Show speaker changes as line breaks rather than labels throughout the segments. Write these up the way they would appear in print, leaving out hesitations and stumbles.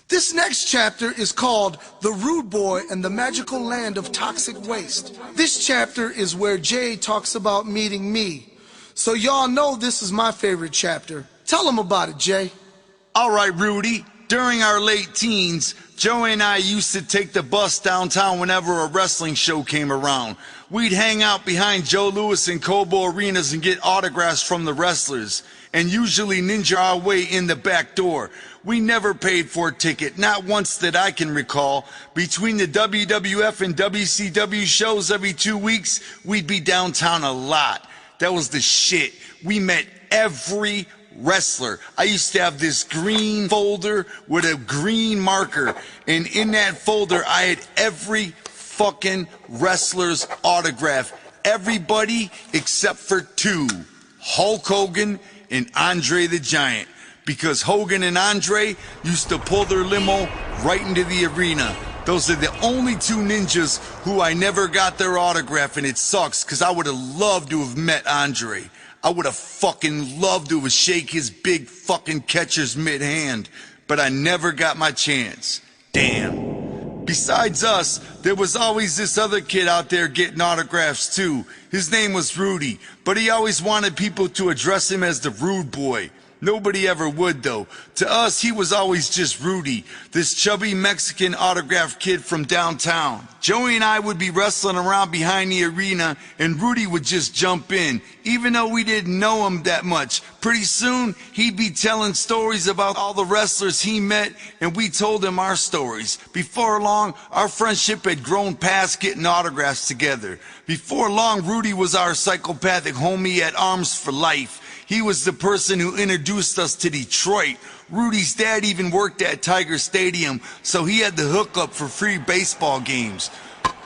This next chapter is called The Rude Boy and the Magical Land of Toxic Waste. This chapter is where Jay talks about meeting me. So y'all know this is my favorite chapter. Tell them about it, Jay.
Alright, Rudy. During our late teens, Joey and I used to take the bus downtown whenever a wrestling show came around. We'd hang out behind Joe Louis and Cobo arenas and get autographs from the wrestlers, and usually ninja our way in the back door. We never paid for a ticket, not once that I can recall. Between the WWF and WCW shows every 2 weeks, we'd be downtown a lot. That was the shit. We met every wrestler. I used to have this green folder with a green marker, and in that folder I had every fucking wrestler's autograph. Everybody except for two, Hulk Hogan and Andre the Giant, because Hogan and Andre used to pull their limo right into the arena. Those are the only two ninjas who I never got their autograph, and it sucks because I would have loved to have met Andre. I would have fucking loved to have shake his big fucking catcher's mitt hand, but I never got my chance. Damn. Besides us, there was always this other kid out there getting autographs too. His name was Rudy, but he always wanted people to address him as the Rude Boy. Nobody ever would though. To us, he was always just Rudy, this chubby Mexican autograph kid from downtown. Joey and I would be wrestling around behind the arena, and Rudy would just jump in, even though we didn't know him that much. Pretty soon, he'd be telling stories about all the wrestlers he met, and we told him our stories. Before long, our friendship had grown past getting autographs together. Before long, Rudy was our psychopathic homie at arms for life. He was the person who introduced us to Detroit. Rudy's dad even worked at Tiger Stadium, so he had the hookup for free baseball games.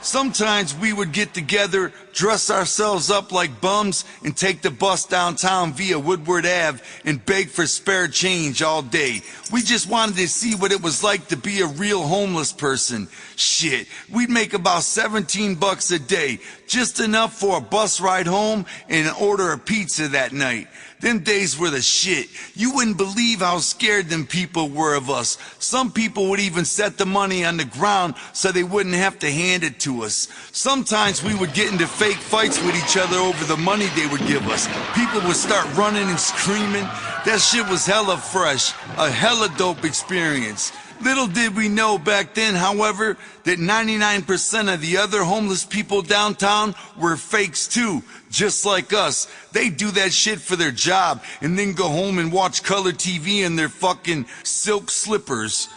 Sometimes we would get together, dress ourselves up like bums, and take the bus downtown via Woodward Ave and beg for spare change all day. We just wanted to see what it was like to be a real homeless person. Shit, we'd make about 17 bucks a day, just enough for a bus ride home and an order of pizza that night. Them days were the shit. You wouldn't believe how scared them people were of us. Some people would even set the money on the ground so they wouldn't have to hand it to us. Sometimes we would get into fake fights with each other over the money they would give us. People would start running and screaming. That shit was hella fresh, a hella dope experience. Little did we know back then, however, that 99% of the other homeless people downtown were fakes too, just like us. They do that shit for their job and then go home and watch color TV in their fucking silk slippers.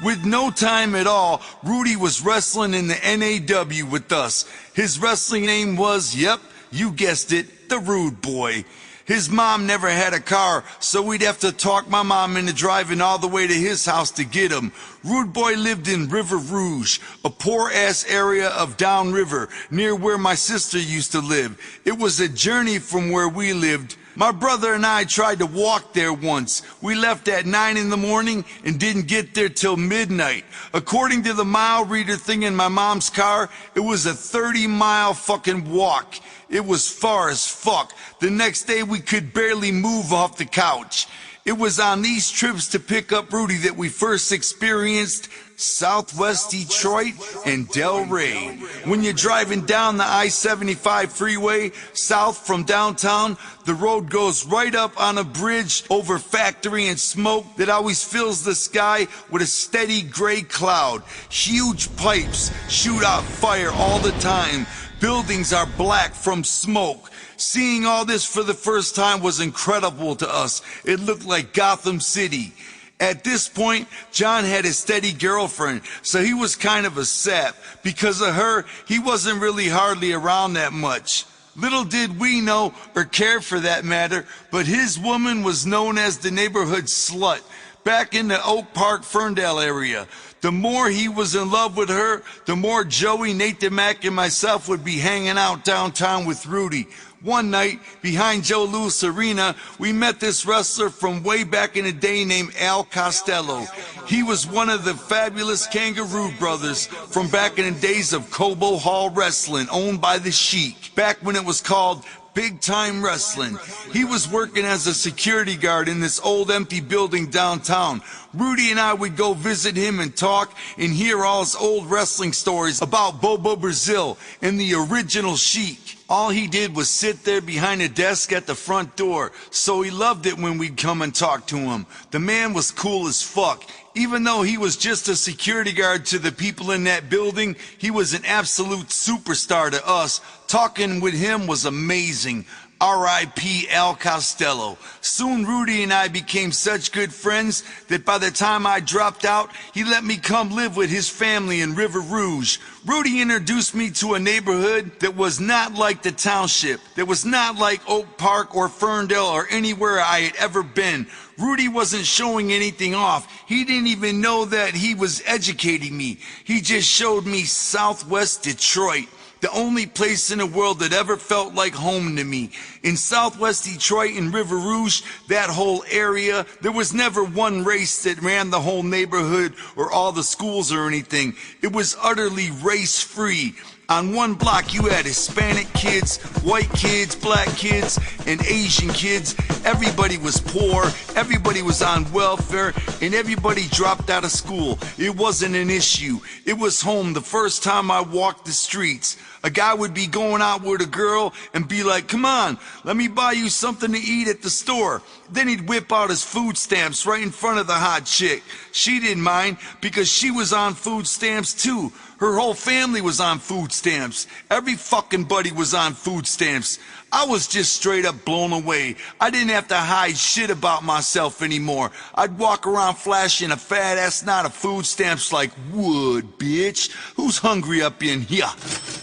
With no time at all, Rudy was wrestling in the NAW with us. His wrestling name was, yep, you guessed it, the Rude Boy. His mom never had a car, so we'd have to talk my mom into driving all the way to his house to get him. Rude Boy lived in River Rouge, a poor-ass area of downriver, near where my sister used to live. It was a journey from where we lived. My brother and I tried to walk there once. We left at 9 in the morning and didn't get there till midnight. According to the mile reader thing in my mom's car, it was a 30-mile fucking walk. It was far as fuck. The next day we could barely move off the couch. It was on these trips to pick up Rudy that we first experienced Southwest Detroit and Delray. When you're driving down the I-75 freeway south from downtown, the road goes right up on a bridge over factory and smoke that always fills the sky with a steady gray cloud. Huge pipes shoot out fire all the time. Buildings are black from smoke. Seeing all this for the first time was incredible to us. It looked like Gotham City. At this point, John had a steady girlfriend, so he was kind of a sap. Because of her, he wasn't really hardly around that much. Little did we know, or care for that matter, but his woman was known as the neighborhood slut, back in the Oak Park, Ferndale area. The more he was in love with her, the more Joey, Nate the Mac, and myself would be hanging out downtown with Rudy. One night, behind Joe Louis Arena, we met this wrestler from way back in the day named Al Costello. He was one of the fabulous Kangaroo Brothers from back in the days of Cobo Hall Wrestling, owned by the Sheik, back when it was called big time wrestling. He was working as a security guard in this old empty building downtown. Rudy and I would go visit him and talk and hear all his old wrestling stories about Bobo Brazil and the original Sheik. All he did was sit there behind a desk at the front door, so he loved it when we'd come and talk to him. The man was cool as fuck. Even though he was just a security guard to the people in that building, he was an absolute superstar to us. Talking with him was amazing. R.I.P. Al Costello. Soon Rudy and I became such good friends that by the time I dropped out, he let me come live with his family in River Rouge. Rudy introduced me to a neighborhood that was not like the township, that was not like Oak Park or Ferndale or anywhere I had ever been. Rudy wasn't showing anything off. He didn't even know that he was educating me. He just showed me Southwest Detroit. The only place in the world that ever felt like home to me. In Southwest Detroit and River Rouge, that whole area, there was never one race that ran the whole neighborhood or all the schools or anything. It was utterly race-free. On one block, you had Hispanic kids, white kids, black kids, and Asian kids. Everybody was poor, everybody was on welfare, and everybody dropped out of school. It wasn't an issue. It was home the first time I walked the streets. A guy would be going out with a girl and be like, "Come on, let me buy you something to eat at the store." Then he'd whip out his food stamps right in front of the hot chick. She didn't mind because she was on food stamps too. Her whole family was on food stamps. Every fucking buddy was on food stamps. I was just straight up blown away. I didn't have to hide shit about myself anymore. I'd walk around flashing a fat ass knot of food stamps like, "Wood, bitch. Who's hungry up in here?"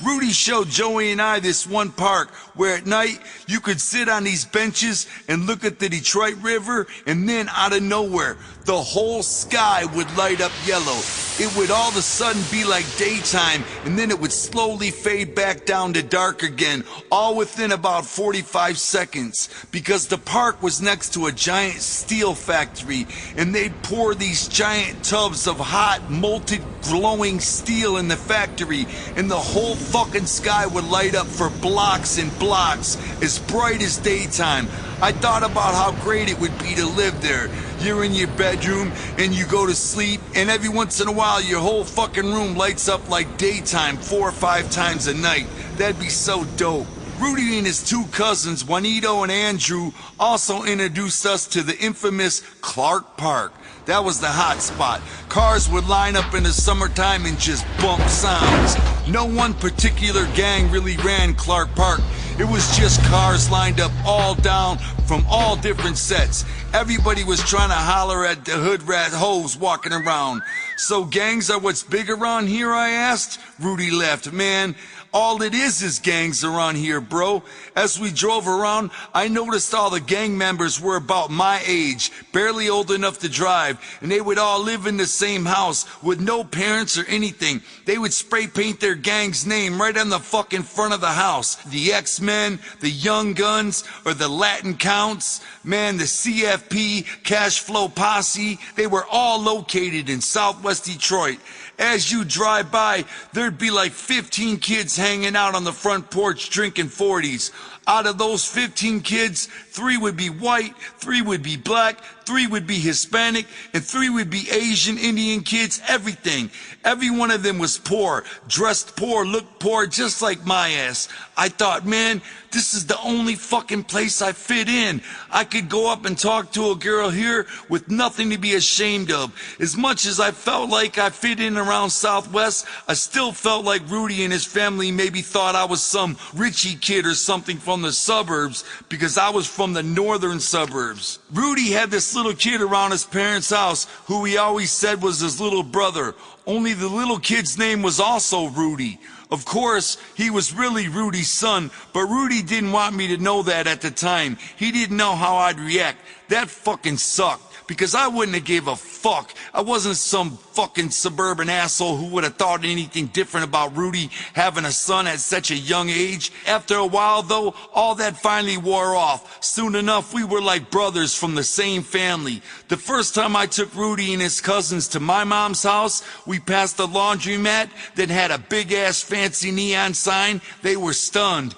Rudy showed Joey and I this one park where at night you could sit on these benches and look at the Detroit River, and then out of nowhere, the whole sky would light up yellow. It would all of a sudden be like daytime, and then it would slowly fade back down to dark again, all within about 45 seconds, because the park was next to a giant steel factory, and they'd pour these giant tubs of hot, molten, glowing steel in the factory, and the whole fucking sky would light up for blocks and blocks, as bright as daytime. I thought about how great it would be to live there. You're in your bedroom and you go to sleep, and every once in a while your whole fucking room lights up like daytime 4 or 5 times a night. That'd be so dope. Rudy and his two cousins, Juanito and Andrew, also introduced us to the infamous Clark Park. That was the hot spot. Cars would line up in the summertime and just bump sounds. No one particular gang really ran Clark Park. It was just cars lined up all down from all different sets. Everybody was trying to holler at the hood rat hoes walking around. "So gangs are what's big around here?" I asked. Rudy laughed. "Man, all it is gangs around here, bro." As we drove around, I noticed all the gang members were about my age, barely old enough to drive, and they would all live in the same house with no parents or anything. They would spray paint their gang's name right on the fucking front of the house. The X-Men, the Young Guns, or the Latin Counts, man, the CFP, Cash Flow Posse, they were all located in Southwest Detroit. As you drive by, there'd be like 15 kids hanging out on the front porch drinking 40s. Out of those 15 kids, 3 would be white, 3 would be black, 3 would be Hispanic, and 3 would be Asian, Indian kids, everything. Every one of them was poor, dressed poor, looked poor, just like my ass. I thought, man, this is the only fucking place I fit in. I could go up and talk to a girl here with nothing to be ashamed of. As much as I felt like I fit in around Southwest, I still felt like Rudy and his family maybe thought I was some Richie kid or something from the suburbs, because I was from the northern suburbs. Rudy had this little kid around his parents' house who he always said was his little brother, only the little kid's name was also Rudy. Of course, he was really Rudy's son, but Rudy didn't want me to know that at the time. He didn't know how I'd react. That fucking sucked, because I wouldn't have gave a fuck. I wasn't some fucking suburban asshole who would have thought anything different about Rudy having a son at such a young age. After a while, though, all that finally wore off. Soon enough, we were like brothers from the same family. The first time I took Rudy and his cousins to my mom's house, we passed a laundromat that had a big-ass fancy neon sign. They were stunned.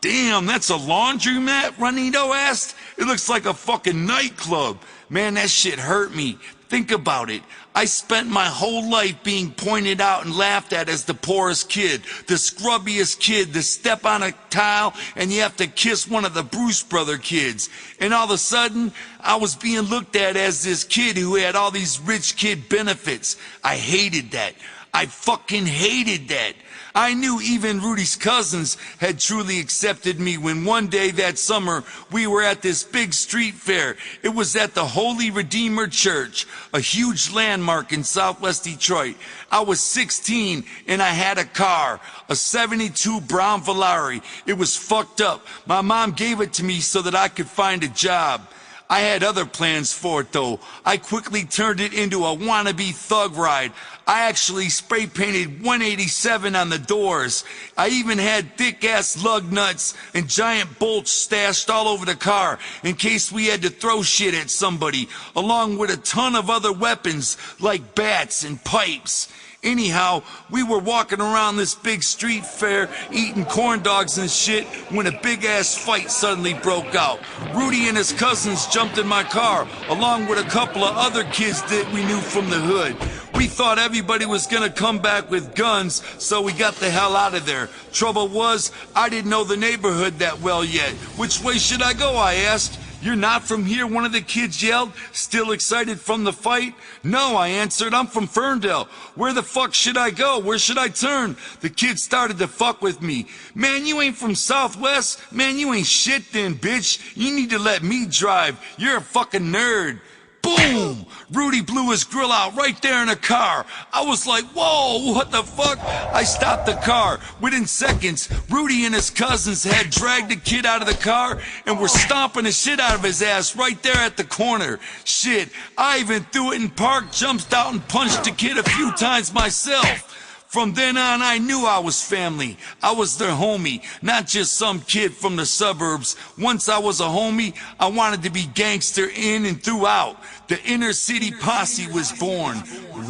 Damn, that's a laundromat, Juanito asked. It looks like a fucking nightclub. Man, that shit hurt me. Think about it. I spent my whole life being pointed out and laughed at as the poorest kid, the scrubbiest kid, the step on a tile and you have to kiss one of the ChzBrgr kids. And all of a sudden, I was being looked at as this kid who had all these rich kid benefits. I hated that. I fucking hated that. I knew even Rudy's cousins had truly accepted me when one day that summer we were at this big street fair. It was at the Holy Redeemer Church, a huge landmark in Southwest Detroit. I was 16 and I had a car, a 72 Brown Volare. It was fucked up. My mom gave it to me so that I could find a job. I had other plans for it though. I quickly turned it into a wannabe thug ride. I actually spray painted 187 on the doors. I even had thick ass lug nuts and giant bolts stashed all over the car in case we had to throw shit at somebody, along with a ton of other weapons like bats and pipes. Anyhow, we were walking around this big street fair eating corn dogs and shit when a big ass fight suddenly broke out. Rudy and his cousins jumped in my car along with a couple of other kids that we knew from the hood. We thought everybody was gonna come back with guns, so we got the hell out of there. Trouble was, I didn't know the neighborhood that well yet. Which way should I go, I asked. You're not from here, one of the kids yelled, still excited from the fight. No, I answered, I'm from Ferndale. Where the fuck should I go? Where should I turn? The kid started to fuck with me. Man, you ain't from Southwest? Man, you ain't shit then, bitch. You need to let me drive. You're a fucking nerd. Boom! Rudy blew his grill out right there in a car. I was like, whoa, what the fuck? I stopped the car. Within seconds, Rudy and his cousins had dragged the kid out of the car and were stomping the shit out of his ass right there at the corner. Shit, I even threw it in park, jumped out and punched the kid a few times myself. From then on, I knew I was family. I was their homie, not just some kid from the suburbs. Once I was a homie, I wanted to be gangster in and throughout. The inner city posse was born.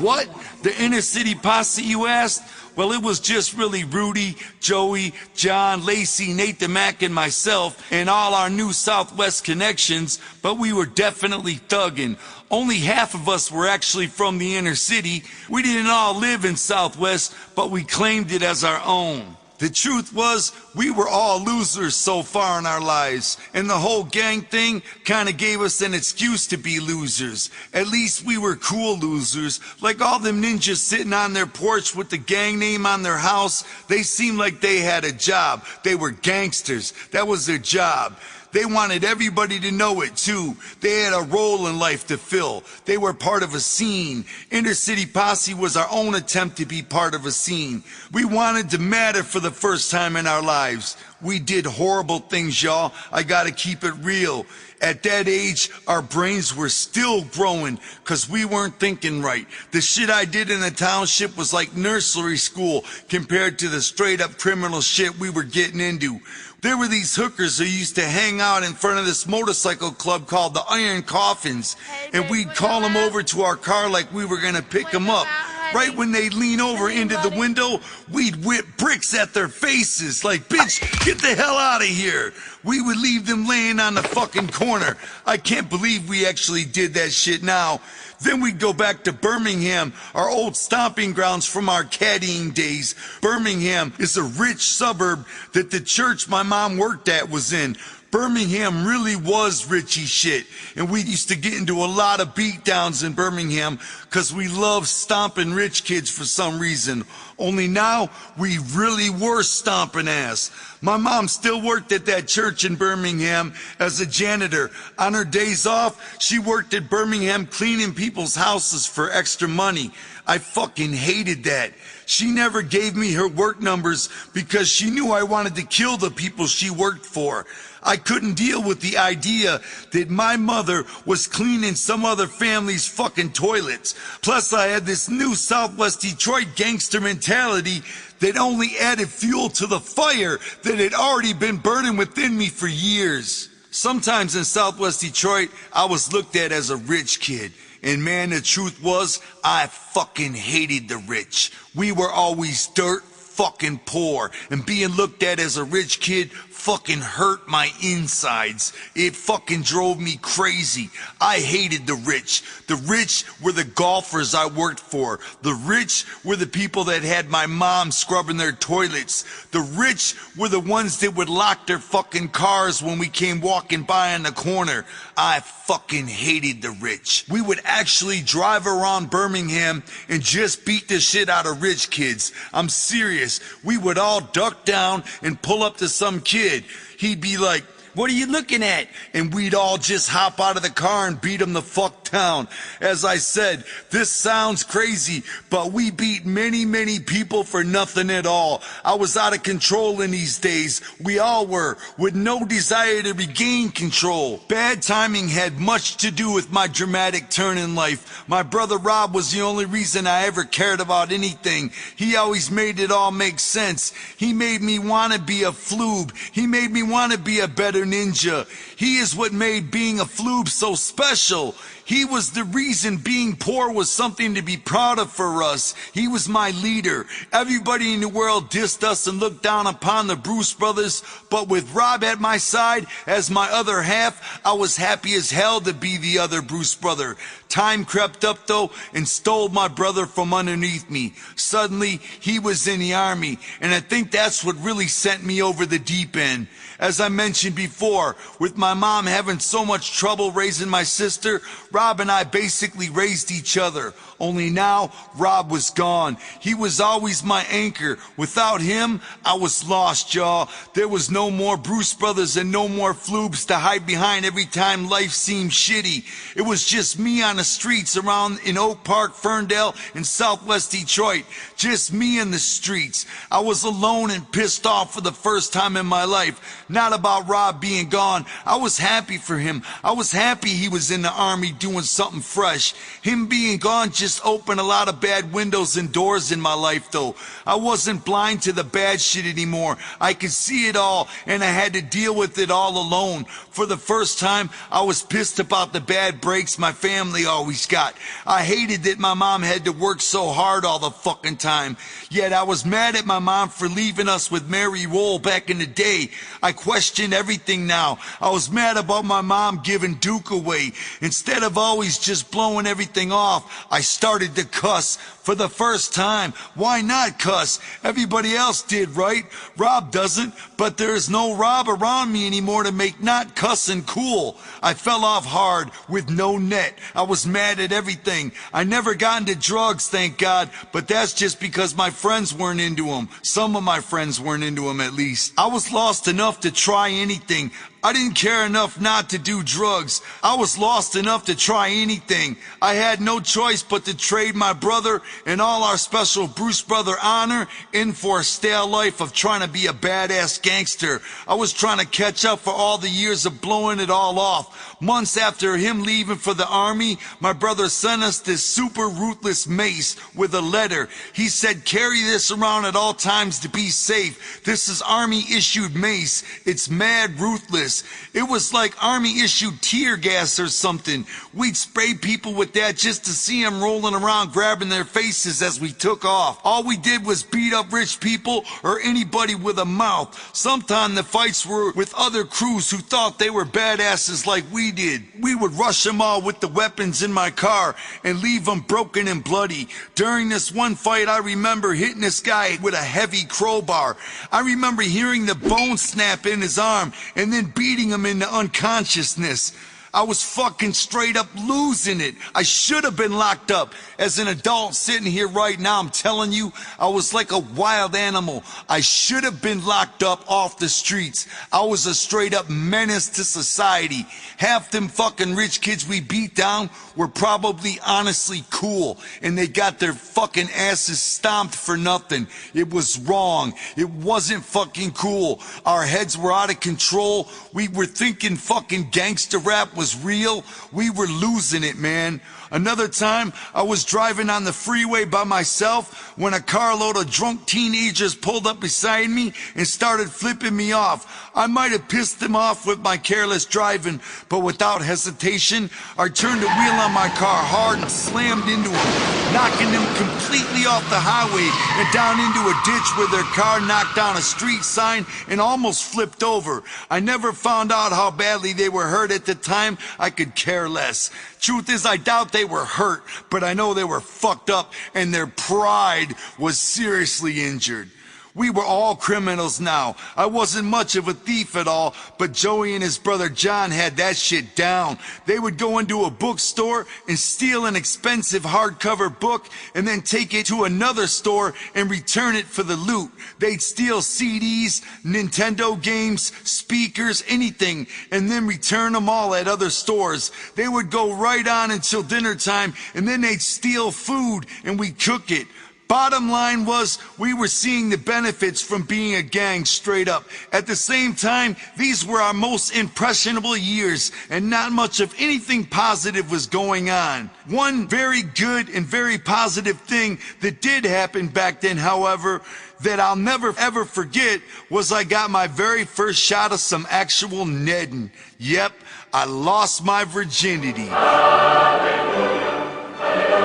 What? The inner city posse, you asked? Well, it was just really Rudy, Joey, John, Lacey, Nathan Mack, and myself, and all our new Southwest connections, but we were definitely thuggin'. Only half of us were actually from the inner city. We didn't all live in Southwest, but we claimed it as our own. The truth was, we were all losers so far in our lives, and the whole gang thing kinda gave us an excuse to be losers. At least we were cool losers, like all them ninjas sitting on their porch with the gang name on their house. They seemed like they had a job. They were gangsters. That was their job. They wanted everybody to know it too. They had a role in life to fill. They were part of a scene. Inner City Posse was our own attempt to be part of a scene. We wanted to matter for the first time in our lives. We did horrible things, y'all. I gotta keep it real. At that age, our brains were still growing because we weren't thinking right. The shit I did in the township was like nursery school compared to the straight up criminal shit we were getting into. There were these hookers who used to hang out in front of this motorcycle club called the Iron Coffins, and we'd call them over to our car like we were gonna pick them up. Right when they'd lean over into the window, we'd whip bricks at their faces like, bitch, get the hell out of here. We would leave them laying on the fucking corner. I can't believe we actually did that shit now. Then we'd go back to Birmingham, our old stomping grounds from our caddying days. Birmingham is a rich suburb that the church my mom worked at was in. Birmingham really was richy shit, and we used to get into a lot of beatdowns in Birmingham because we loved stomping rich kids for some reason. Only now, we really were stomping ass. My mom still worked at that church in Birmingham as a janitor. On her days off, she worked at Birmingham cleaning people's houses for extra money. I fucking hated that. She never gave me her work numbers because she knew I wanted to kill the people she worked for. I couldn't deal with the idea that my mother was cleaning some other family's fucking toilets. Plus, I had this new Southwest Detroit gangster mentality that only added fuel to the fire that had already been burning within me for years. Sometimes in Southwest Detroit, I was looked at as a rich kid. And man, the truth was, I fucking hated the rich. We were always dirt fucking poor, and being looked at as a rich kid fucking hurt my insides. It fucking drove me crazy. I hated the rich. The rich were the golfers I worked for. The rich were the people that had my mom scrubbing their toilets. The rich were the ones that would lock their fucking cars when we came walking by on the corner. I fucking hated the rich. We would actually drive around Birmingham and just beat the shit out of rich kids. I'm serious. We would all duck down and pull up to some kid. He'd be like, "What are you looking at?" And we'd all just hop out of the car and beat him the fuck down. As I said, this sounds crazy, but we beat many people for nothing at all. I was out of control in these days. We all were, with no desire to regain control. Bad timing had much to do with my dramatic turn in life. My brother Rob was the only reason I ever cared about anything. He always made it all make sense. He made me want to be a floob. He made me want to be a better ninja. He is what made being a floob so special. He was the reason being poor was something to be proud of for us. He was my leader. Everybody in the world dissed us and looked down upon the Bruce brothers, but with Rob at my side as my other half, I was happy as hell to be the other Bruce brother. Time crept up though and stole my brother from underneath me. Suddenly, he was in the army, and I think that's what really sent me over the deep end. As I mentioned before, with my mom having so much trouble raising my sister, Rob and I basically raised each other. Only now, Rob was gone. He was always my anchor. Without him, I was lost, y'all. There was no more Bruce brothers and no more floobs to hide behind every time life seemed shitty. It was just me on the streets around in Oak Park, Ferndale, and Southwest Detroit. Just me in the streets. I was alone and pissed off for the first time in my life. Not about Rob being gone. I was happy for him. I was happy he was in the army doing something fresh. Him being gone just opened a lot of bad windows and doors in my life though. I wasn't blind to the bad shit anymore. I could see it all, and I had to deal with it all alone. For the first time, I was pissed about the bad breaks my family always got. I hated that my mom had to work so hard all the fucking time. Yet I was mad at my mom for leaving us with Mary Roll back in the day. I questioned everything now. I was mad about my mom giving Duke away. Instead of always just blowing everything off, I started to cuss. For the first time. Why not cuss? Everybody else did, right? Rob doesn't, but there is no Rob around me anymore to make not cussing cool. I fell off hard with no net. I was mad at everything. I never got into drugs, thank God, but that's just because my friends weren't into them. Some of my friends weren't into them, at least. I was lost enough to try anything. I didn't care enough not to do drugs. I was lost enough to try anything. I had no choice but to trade my brother and all our special Bruce brother honor in for a stale life of trying to be a badass gangster. I was trying to catch up for all the years of blowing it all off. Months after him leaving for the army, my brother sent us this super ruthless mace with a letter. He said, "Carry this around at all times to be safe. This is army issued mace. It's mad ruthless." It was like army issued tear gas or something. We'd spray people with that just to see them rolling around grabbing their faces as we took off. All we did was beat up rich people or anybody with a mouth. Sometimes the fights were with other crews who thought they were badasses like we did. We would rush them all with the weapons in my car and leave them broken and bloody. During this one fight, I remember hitting this guy with a heavy crowbar. I remember hearing the bone snap in his arm and then beating him into unconsciousness. I was fucking straight up losing it. I should have been locked up. As an adult sitting here right now, I'm telling you, I was like a wild animal. I should have been locked up off the streets. I was a straight up menace to society. Half them fucking rich kids we beat down were probably honestly cool, and they got their fucking asses stomped for nothing. It was wrong. It wasn't fucking cool. Our heads were out of control. We were thinking fucking gangster rap was was real, we were losing it, man. Another time, I was driving on the freeway by myself when a carload of drunk teenagers pulled up beside me and started flipping me off. I might have pissed them off with my careless driving, but without hesitation, I turned the wheel on my car hard and slammed into them, knocking them completely off the highway and down into a ditch where their car knocked down a street sign and almost flipped over. I never found out how badly they were hurt at the time. I could care less. Truth is, I doubt they were hurt, but I know they were fucked up and their pride was seriously injured. We were all criminals now. I wasn't much of a thief at all, but Joey and his brother John had that shit down. They would go into a bookstore and steal an expensive hardcover book and then take it to another store and return it for the loot. They'd steal CDs, Nintendo games, speakers, anything, and then return them all at other stores. They would go right on until dinner time, and then they'd steal food and we'd cook it. Bottom line was, we were seeing the benefits from being a gang straight up. At the same time, these were our most impressionable years, and not much of anything positive was going on. One very good and very positive thing that did happen back then, however, that I'll never ever forget, was I got my very first shot of some actual Nedding. Yep, I lost my virginity.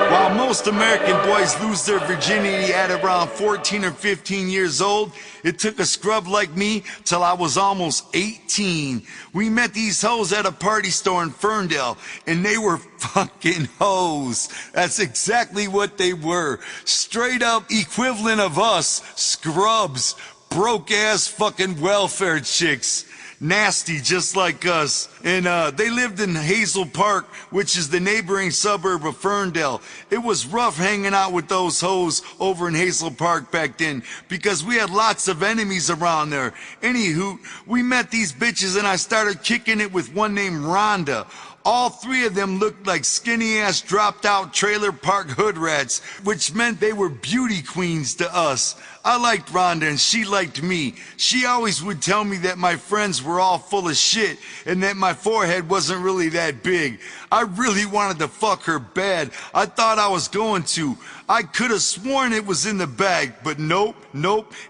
While most American boys lose their virginity at around 14 or 15 years old, it took a scrub like me till I was almost 18. We met these hoes at a party store in Ferndale, and they were fucking hoes. That's exactly what they were. Straight up equivalent of us, scrubs, broke ass fucking welfare chicks. Nasty, just like us. And they lived in Hazel Park, which is the neighboring suburb of Ferndale. It was rough hanging out with those hoes over in Hazel Park back then, because we had lots of enemies around there. Anywho, we met these bitches and I started kicking it with one named Rhonda. All three of them looked like skinny-ass, dropped-out trailer park hood rats, which meant they were beauty queens to us. I liked Rhonda and she liked me. She always would tell me that my friends were all full of shit and that my forehead wasn't really that big. I really wanted to fuck her bad. I thought I was going to. I could have sworn it was in the bag, but nope,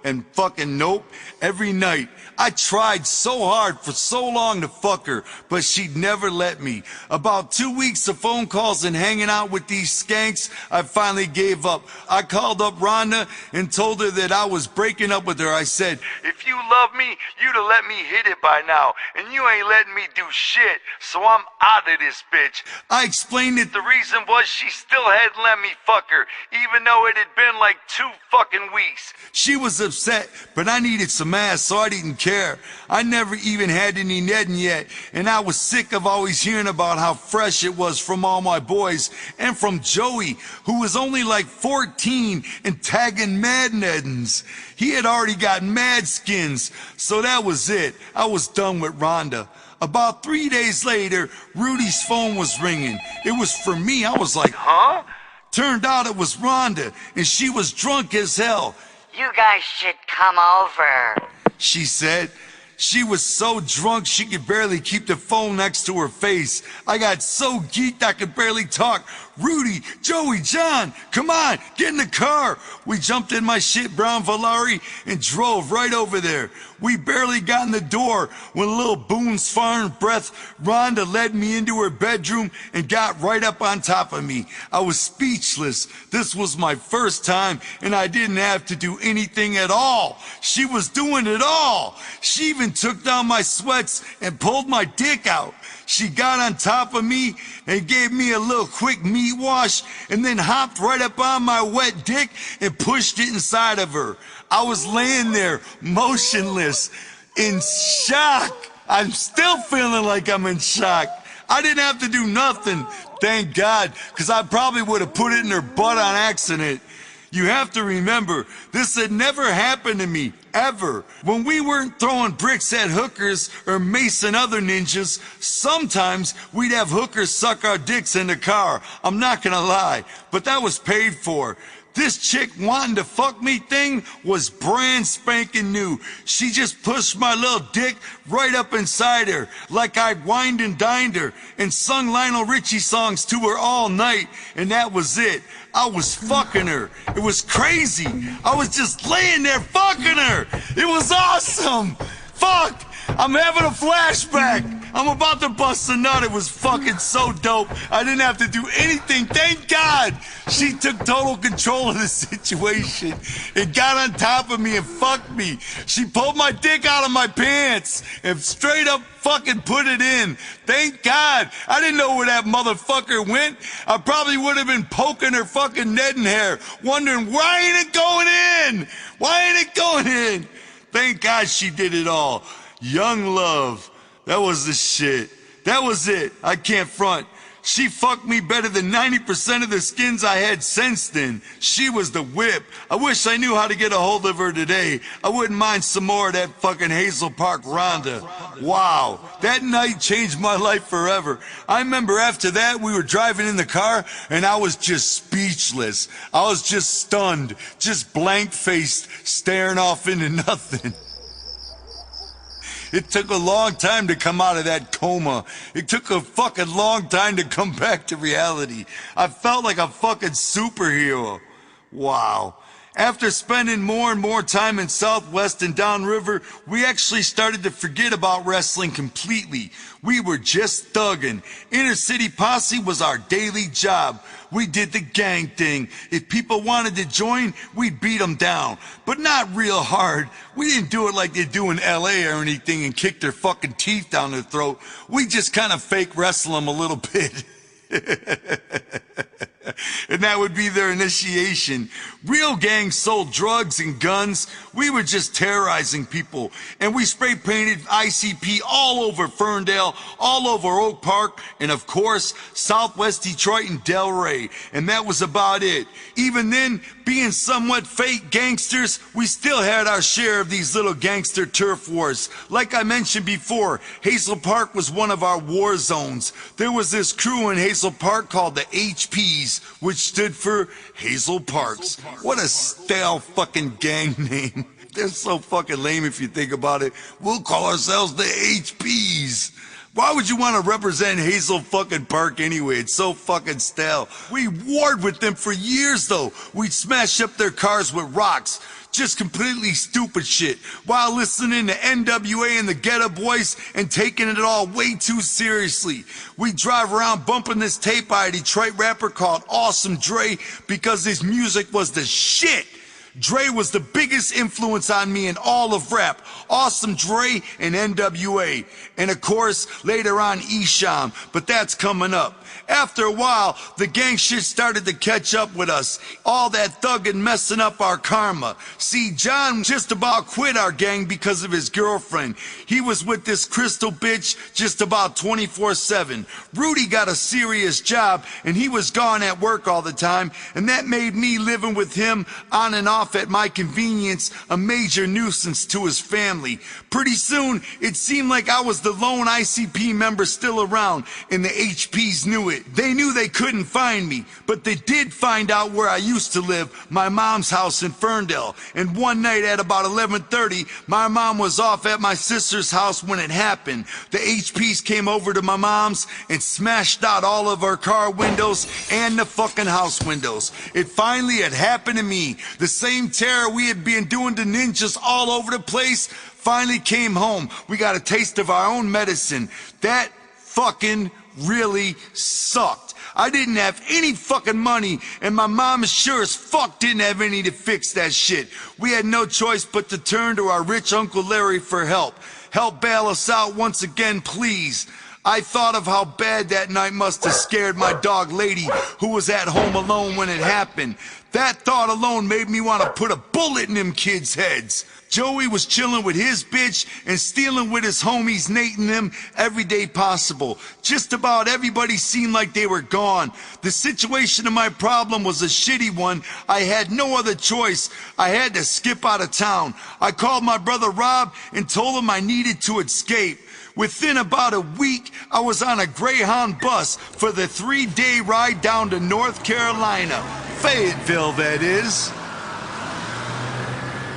and fucking nope. Every night. I tried so hard for so long to fuck her, but she'd never let me. About 2 weeks of phone calls and hanging out with these skanks, I finally gave up. I called up Rhonda and told her that I was breaking up with her. I said, "If you love me, you'd have let me hit it by now, and you ain't letting me do shit, so I'm out of this bitch." I explained that the reason was she still hadn't let me fuck her, even though it had been like 2 fucking weeks. She was upset, but I needed some ass, so I didn't care. I never even had any Nedding yet, and I was sick of always hearing about how fresh it was from all my boys, and from Joey, who was only like 14 and tagging mad Neddins. He had already got mad skins, so that was it. I was done with Rhonda. About 3 days later, Rudy's phone was ringing. It was for me. I was like, huh? Turned out it was Rhonda, and she was drunk as hell.
"You guys should come over,"
she said. She was so drunk she could barely keep the phone next to her face. I got so geeked I could barely talk. "Rudy, Joey, John, come on, get in the car." We jumped in my shit brown Volare and drove right over there. We barely got in the door when a little Boone's Farm breath Rhonda led me into her bedroom and got right up on top of me. I was speechless. This was my first time and I didn't have to do anything at all. She was doing it all. She even took down my sweats and pulled my dick out. She got on top of me and gave me a little quick meat wash and then hopped right up on my wet dick and pushed it inside of her. I was laying there, motionless, in shock. I'm still feeling like I'm in shock. I didn't have to do nothing, thank God, because I probably would have put it in her butt on accident. You have to remember, this had never happened to me, ever. When we weren't throwing bricks at hookers or macing other ninjas, sometimes we'd have hookers suck our dicks in the car. I'm not gonna lie, but that was paid for. This chick wanting to fuck me thing was brand spanking new. She just pushed my little dick right up inside her like I wined and dined her and sung Lionel Richie songs to her all night, and that was it. I was fucking her. It was crazy. I was just laying there fucking her. It was awesome. Fuck. I'm having a flashback. I'm about to bust a nut. It was fucking so dope. I didn't have to do anything. Thank God. She took total control of the situation and got on top of me and fucked me. She pulled my dick out of my pants and straight up fucking put it in. Thank God. I didn't know where that motherfucker went. I probably would have been poking her fucking Ned in hair, wondering why ain't it going in? Why ain't it going in? Thank God she did it all. Young love. That was the shit. That was it. I can't front. She fucked me better than 90% of the skins I had since then. She was the whip. I wish I knew how to get a hold of her today. I wouldn't mind some more of that fucking Hazel Park Rhonda. Wow. That night changed my life forever. I remember after that we were driving in the car and I was just speechless. I was just stunned. Just blank-faced, staring off into nothing. It took a long time to come out of that coma. It took a fucking long time to come back to reality. I felt like a fucking superhero. Wow. After spending more and more time in Southwest and downriver, we actually started to forget about wrestling completely. We were just thugging. Inner City Posse was our daily job. We did the gang thing. If people wanted to join, we'd beat them down. But not real hard. We didn't do it like they do in LA or anything and kick their fucking teeth down their throat. We just kind of fake wrestle them a little bit. And that would be their initiation. Real gangs sold drugs and guns. We were just terrorizing people. And we spray painted ICP all over Ferndale, all over Oak Park, and of course, Southwest Detroit and Delray. And that was about it. Even then, being somewhat fake gangsters, we still had our share of these little gangster turf wars. Like I mentioned before, Hazel Park was one of our war zones. There was this crew in Hazel Park called the HPs, which stood for Hazel Parks. What a stale fucking gang name. They're so fucking lame if you think about it. We'll call ourselves the HPs. Why would you want to represent Hazel fucking Park anyway? It's so fucking stale. We warred with them for years though. We'd smash up their cars with rocks. Just completely stupid shit while listening to NWA and the Ghetto Boys and taking it all way too seriously. We drive around bumping this tape by a Detroit rapper called Awesome Dre because his music was the shit. Dre was the biggest influence on me in all of rap. Awesome Dre and NWA. And of course, later on Esham, but that's coming up. After a while, the gang shit started to catch up with us. All that thugging messing up our karma. See, John just about quit our gang because of his girlfriend. He was with this crystal bitch just about 24/7. Rudy got a serious job and he was gone at work all the time, and that made me living with him on and off at my convenience a major nuisance to his family. Pretty soon, it seemed like I was the lone ICP member still around, and the HPs knew it. They knew they couldn't find me, but they did find out where I used to live, my mom's house in Ferndale. And one night at about 11:30, my mom was off at my sister's house when it happened. The HPs came over to my mom's and smashed out all of our car windows and the fucking house windows. It finally had happened to me. The same terror we had been doing to ninjas all over the place finally came home. We got a taste of our own medicine. That fucking really sucked. I didn't have any fucking money, and my mom sure as fuck didn't have any to fix that shit. We had no choice but to turn to our rich Uncle Larry for help. Help bail us out once again, please. I thought of how bad that night must have scared my dog Lady, who was at home alone when it happened. That thought alone made me want to put a bullet in them kids' heads. Joey was chilling with his bitch and stealing with his homies Nate and them every day possible. Just about everybody seemed like they were gone. The situation of my problem was a shitty one. I had no other choice. I had to skip out of town. I called my brother Rob and told him I needed to escape. Within about a week, I was on a Greyhound bus for the 3-day ride down to North Carolina. Fayetteville, that is.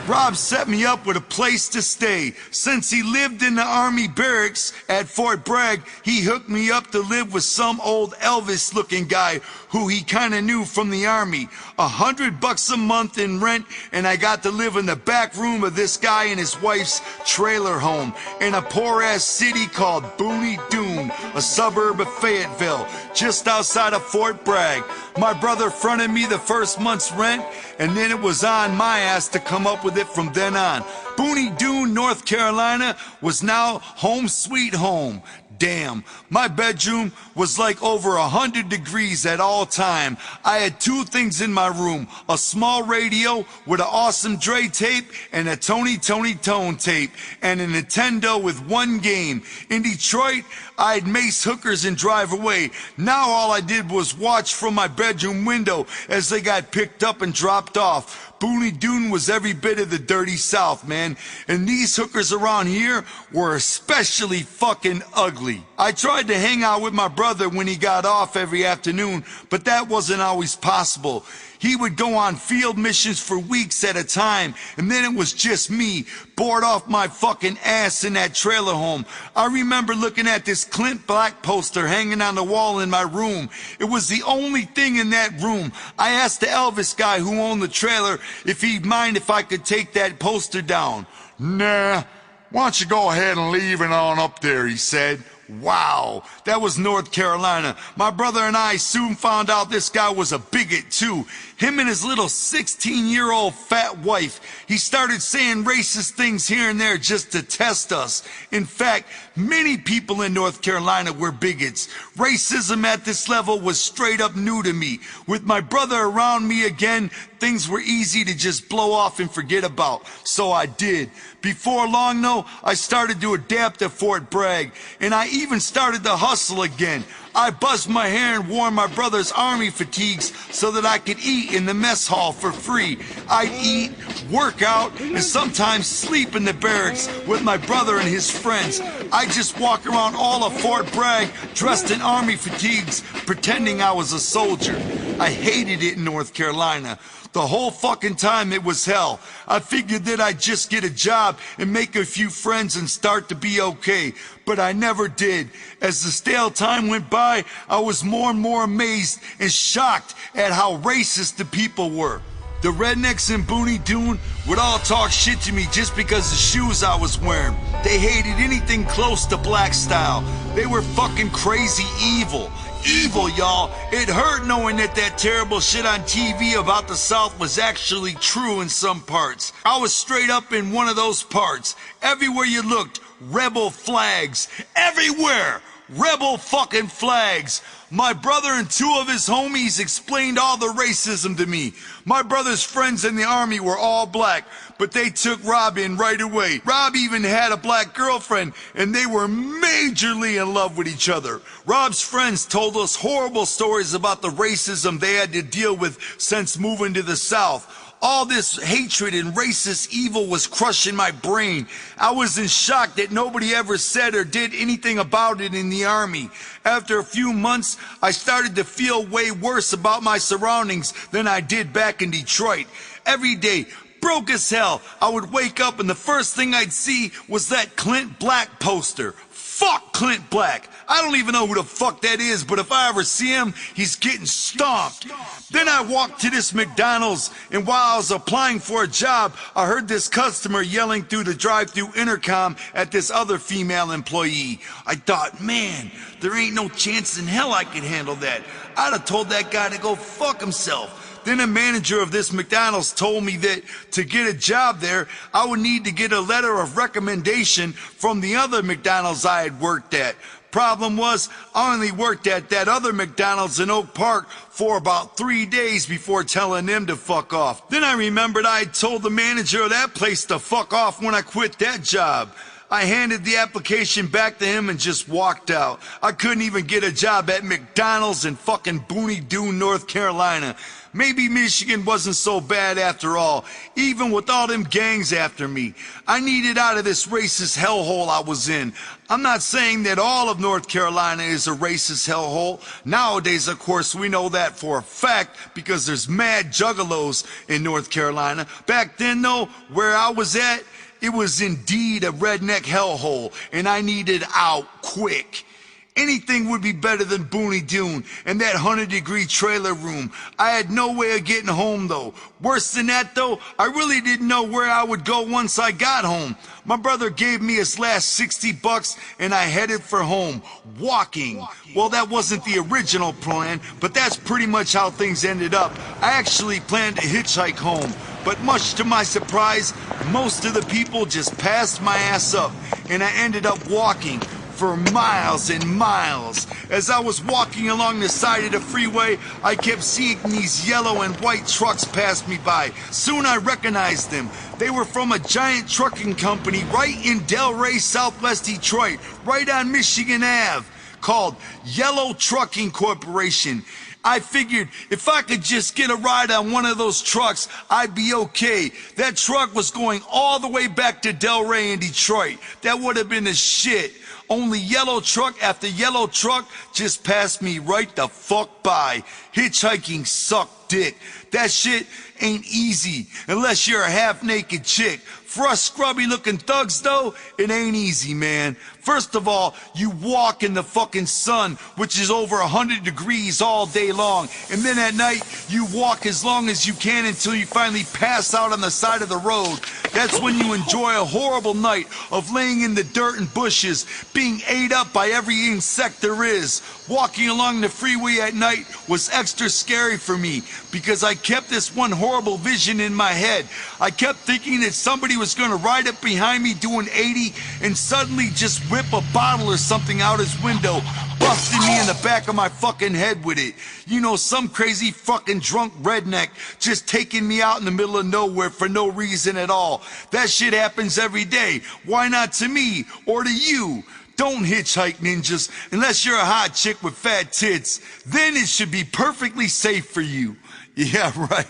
Rob set me up with a place to stay. Since he lived in the Army barracks at Fort Bragg, he hooked me up to live with some old Elvis-looking guy who he kinda knew from the Army. $100 a month in rent, and I got to live in the back room of this guy and his wife's trailer home in a poor-ass city called Booney Dune, a suburb of Fayetteville, just outside of Fort Bragg. My brother fronted me the first month's rent, and then it was on my ass to come up with it from then on. Booney Dune, North Carolina was now home sweet home. Damn, my bedroom was like over 100 degrees at all time. I had two things in my room, a small radio with an awesome Dre tape and a Tony Tone tape, and a Nintendo with one game. In Detroit, I'd mace hookers and drive away. Now all I did was watch from my bedroom window as they got picked up and dropped off. Booney Dune was every bit of the dirty South, man. And these hookers around here were especially fucking ugly. I tried to hang out with my brother when he got off every afternoon, but that wasn't always possible. He would go on field missions for weeks at a time, and then it was just me, bored off my fucking ass in that trailer home. I remember looking at this Clint Black poster hanging on the wall in my room. It was the only thing in that room. I asked the Elvis guy who owned the trailer if he'd mind if I could take that poster down. Nah, why don't you go ahead and leave it on up there, he said. Wow, that was North Carolina. My brother and I soon found out this guy was a bigot too. Him and his little 16-year-old fat wife. He started saying racist things here and there just to test us. In fact, many people in North Carolina were bigots. Racism at this level was straight up new to me. With my brother around me again, things were easy to just blow off and forget about. So I did. Before long, though, I started to adapt at Fort Bragg, and I even started to hustle again. I buzzed my hair and wore my brother's army fatigues so that I could eat in the mess hall for free. I'd eat, work out, and sometimes sleep in the barracks with my brother and his friends. I'd just walk around all of Fort Bragg dressed in army fatigues, pretending I was a soldier. I hated it in North Carolina. The whole fucking time it was hell. I figured that I'd just get a job and make a few friends and start to be okay. But I never did. As the stale time went by, I was more and more amazed and shocked at how racist the people were. The rednecks in Booney Dune would all talk shit to me just because of the shoes I was wearing. They hated anything close to black style. They were fucking crazy evil. Evil, y'all. It hurt knowing that terrible shit on TV about the South was actually true in some parts. I was straight up in one of those parts. Everywhere you looked, rebel flags. Everywhere! Rebel fucking flags. My brother and two of his homies explained all the racism to me. My brother's friends in the army were all black, but they took Rob in right away. Rob even had a black girlfriend, and they were majorly in love with each other. Rob's friends told us horrible stories about the racism they had to deal with since moving to the South. All this hatred and racist evil was crushing my brain. I was in shock that nobody ever said or did anything about it in the army. After a few months, I started to feel way worse about my surroundings than I did back in Detroit. Every day, broke as hell, I would wake up and the first thing I'd see was that Clint Black poster. Fuck Clint Black. I don't even know who the fuck that is, but if I ever see him, he's getting stomped. Then I walked to this McDonald's, and while I was applying for a job, I heard this customer yelling through the drive-thru intercom at this other female employee. I thought, man, there ain't no chance in hell I could handle that. I'd have told that guy to go fuck himself. Then a manager of this McDonald's told me that to get a job there, I would need to get a letter of recommendation from the other McDonald's I had worked at. Problem was, I only worked at that other McDonald's in Oak Park for about 3 days before telling them to fuck off. Then I remembered I had told the manager of that place to fuck off when I quit that job. I handed the application back to him and just walked out. I couldn't even get a job at McDonald's in fucking Booney Dune, North Carolina. Maybe Michigan wasn't so bad after all, even with all them gangs after me. I needed out of this racist hellhole I was in. I'm not saying that all of North Carolina is a racist hellhole. Nowadays, of course, we know that for a fact because there's mad juggalos in North Carolina. Back then, though, where I was at, it was indeed a redneck hellhole, and I needed out quick. Anything would be better than Booney Dune and that 100-degree trailer room. I had no way of getting home, though. Worse than that, though, I really didn't know where I would go once I got home. My brother gave me his last $60 and I headed for home, walking. Well, that wasn't the original plan, but that's pretty much how things ended up. I actually planned to hitchhike home, but much to my surprise, most of the people just passed my ass up, and I ended up walking for miles and miles. As I was walking along the side of the freeway, I kept seeing these yellow and white trucks pass me by. Soon I recognized them. They were from a giant trucking company right in Delray, Southwest Detroit, right on Michigan Ave, called Yellow Trucking Corporation. I figured if I could just get a ride on one of those trucks, I'd be okay. That truck was going all the way back to Delray in Detroit. That would have been the shit. Only yellow truck after yellow truck just passed me right the fuck by. Hitchhiking sucked dick. That shit ain't easy unless you're a half-naked chick. For us scrubby-looking thugs, though, it ain't easy, man. First of all, you walk in the fucking sun, which is over 100 degrees all day long. And then at night, you walk as long as you can until you finally pass out on the side of the road. That's when you enjoy a horrible night of laying in the dirt and bushes, being ate up by every insect there is. Walking along the freeway at night was extra scary for me because I kept this one horrible vision in my head. I kept thinking that somebody was going to ride up behind me doing 80 and suddenly just whip a bottle or something out his window, busting me in the back of my fucking head with it. You know, some crazy fucking drunk redneck just taking me out in the middle of nowhere for no reason at all. That shit happens every day. Why not to me or to you? Don't hitchhike, ninjas, unless you're a hot chick with fat tits. Then it should be perfectly safe for you. Yeah, right.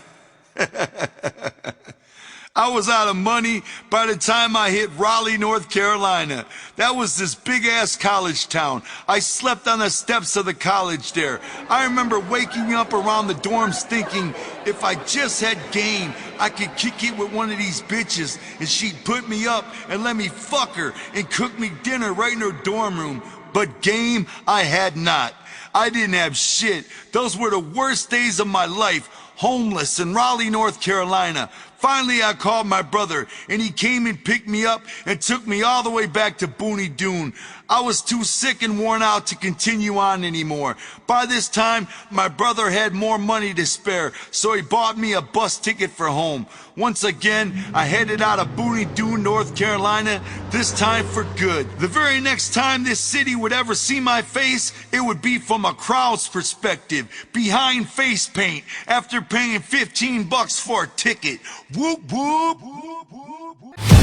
I was out of money by the time I hit Raleigh, North Carolina. That was this big-ass college town. I slept on the steps of the college there. I remember waking up around the dorms thinking, if I just had game, I could kick it with one of these bitches and she'd put me up and let me fuck her and cook me dinner right in her dorm room. But game, I had not. I didn't have shit. Those were the worst days of my life. Homeless in Raleigh, North Carolina. Finally, I called my brother, and he came and picked me up and took me all the way back to Booney Dune. I was too sick and worn out to continue on anymore. By this time, my brother had more money to spare, so he bought me a bus ticket for home. Once again, I headed out of Booney Dune, North Carolina, this time for good. The very next time this city would ever see my face, it would be from a crowd's perspective, behind face paint, after paying $15 for a ticket. Whoop, whoop, whoop, whoop, whoop.